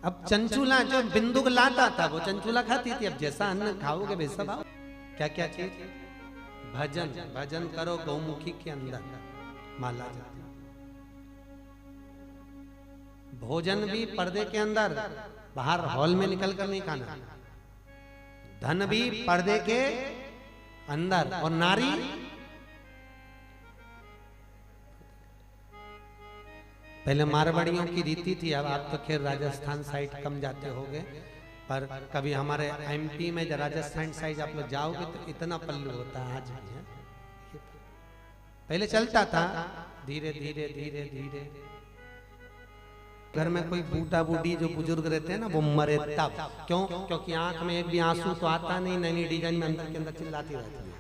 अब चंचूला जो बिंदुक लाता था वो चंचूला खाती थी। अब जैसा अन्न खाओगे वैसा भाव। क्या क्या चीज? भजन। भजन करो गौमुखी के अंदर माला जाती। भोजन भी पर्दे के अंदर, बाहर हॉल में निकल कर नहीं खाना। धन भी पर्दे के अंदर। और नारी पहले मारवाड़ियों की रीति थी, अब आप तो खैर राजस्थान साइड कम जाते होगे, पर कभी हमारे एमपी में राजस्थान साइड आप लोग जाओगे तो इतना पल्लू होता है आज भी है। पहले चलता था धीरे धीरे धीरे धीरे। घर में कोई बूढ़ा बूढ़ी जो बुजुर्ग रहते हैं ना वो मरे तब। क्यों? क्योंकि आंख में एक भी आंसू तो आता नहीं, नई डिजाइन में अंदर के अंदर चिल्लाती रहती है,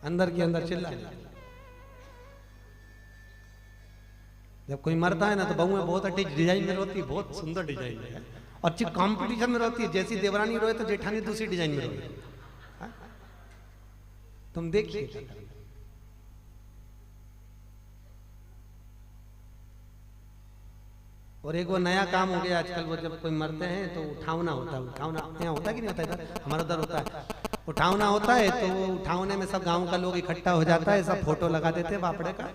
अंदर के अंदर चिल्ला। जब कोई मरता है ना तो बहुएं बहुत अच्छी डिजाइन में रोती है, बहुत सुंदर डिजाइन है, और अच्छी कंपटीशन में रोती है। जैसी देवरानी रोए तो जेठानी दूसरी डिजाइन में रोए। तुम देखिए। और एक वो नया काम हो गया आजकल, वो जब कोई मरते हैं तो उठावना होता है। उठावना यहाँ होता है कि नहीं होता? इधर हमारा उधर होता है। उठावना होता है तो वो उठावने में सब गांव का लोग इकट्ठा हो जाता है, सब फोटो लगा देते हैं बापड़े का,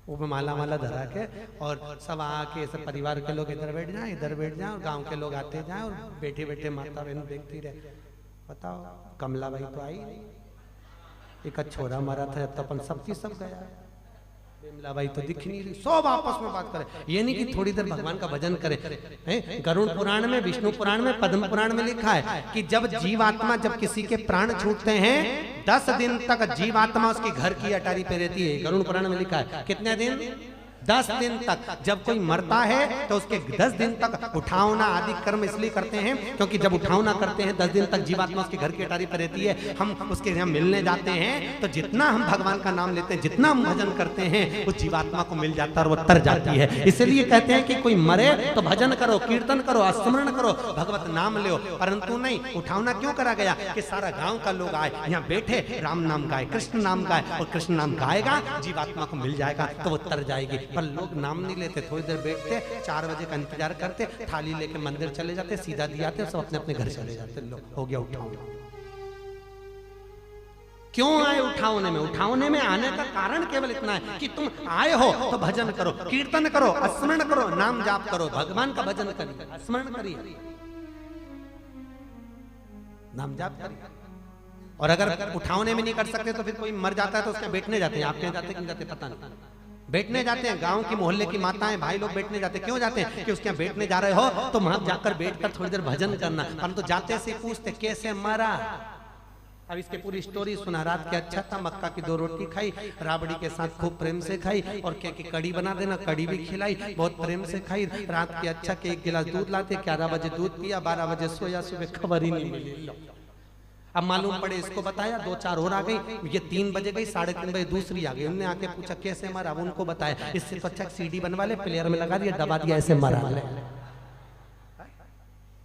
वो माला माला धरा के, और सब आके सब परिवार के लोग इधर बैठ जाएं, इधर बैठ जाएं, और गांव के लोग आते जाएं, और बैठे बैठे माता बहन देखती रहे। बताओ, कमला भाई तो आई नहीं, एक छोरा मरा था तो अपन सब चीज सब गया, बिमला भाई तो दिख नहीं रही। सब आपस में बात करे। ये नहीं कि थोड़ी देर भगवान का भजन करे। गरुड़ पुराण में, विष्णु पुराण में, पद्म पुराण में लिखा है कि जब जीवात्मा, जब किसी के प्राण छूटते हैं 10 दिन तक जीवात्मा उसकी घर की अटारी पे रहती है। गरुड़ पुराण में लिखा है। कितने दिन? 10 दिन तक। जब कोई मरता है तो उसके 10 दिन तक उठावना आदि कर्म इसलिए करते हैं क्योंकि जब उठावना करते हैं 10 दिन तक जीवात्मा उसके घर की अटारी पर रहती है। हम उसके यहाँ मिलने जाते हैं तो जितना हम भगवान का नाम लेते हैं, जितना हम भजन करते हैं, उस जीवात्मा को मिल जाता है और वो तर जाती है। इसलिए कहते हैं कि कोई मरे तो भजन करो, कीर्तन करो, स्मरण करो, भगवत नाम लो। परंतु नहीं, उठावना क्यों करा गया कि सारा गांव का लोग आए, यहाँ बैठे, राम नाम गाए, कृष्ण नाम गाए, और कृष्ण नाम गाएगा जीवात्मा को मिल जाएगा तो वो तर जाएगी। पर लोग नाम नहीं लेते, थोड़ी देर बैठते, 4 बजे का इंतजार करते, थाली लेके मंदिर चले जाते, सीधा दिया आते, सब अपने अपने घर चले जाते। लोग हो गया उठावना। क्यों आए उठावने में? उठावने में आने का कारण केवल इतना है कि तुम आए हो तो भजन करो, कीर्तन करो, स्मरण करो, नाम जाप करो, भगवान का भजन करिए, स्मरण करिए, नाम जाप करिए। और अगर उठावने में नहीं कर सकते तो फिर कोई मर जाता है तो उसके बैठने जाते हैं। आप कहीं जाते क्यों जाते पता नहीं, बैठने जाते हैं। गांव की मोहल्ले की माताएं भाई लोग बैठने जाते हैं। क्यों जाते हैं? कि उसके यहाँ बैठने जा रहे हो तो वहां जाकर बैठकर थोड़ी देर भजन करना। परंतु जाते से पूछते कैसे मरा। अब इसकी पूरी स्टोरी सुना। रात के अच्छा था, मक्का की 2 रोटी खाई, राबड़ी के साथ खूब प्रेम से खाई, और क्या की कड़ी बना देना, कड़ी भी खिलाई, बहुत प्रेम से खाई। रात के अच्छा के 1 गिलास दूध लाते, 11 बजे दूध पिया, 12 बजे सोया, सुबह खबर ही नहीं मिली। अब मालूम पड़े इसको बताया, 2-4 और आ गई, ये 3 बजे गई, 3:30 बजे दूसरी आ गई। उन्होंने आके पूछा कैसे मरा, अब उनको बताया। इससे तो अच्छा सीडी बनवा ले, प्लेयर में लगा दिया, दबा दिया, ऐसे मरा ले।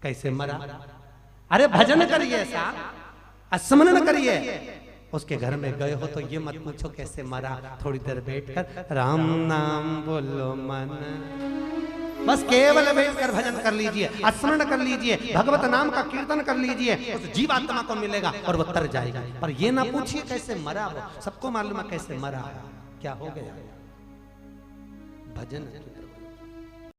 कैसे मरा? अरे भजन करिए साहब, स्मरण करिए। उसके घर में गए हो तो ये मत पूछो कैसे मरा। थोड़ी देर बैठकर राम नाम बोलो मन, बस केवल बैठकर भजन कर लीजिए, स्मरण कर लीजिए, भगवत नाम का कीर्तन कर लीजिए, उस जीवात्मा को मिलेगा और वो तर जाएगा। पर ये ना पूछिए कैसे मरा। वो सबको मालूम है कैसे मरा, क्या हो गया। भजन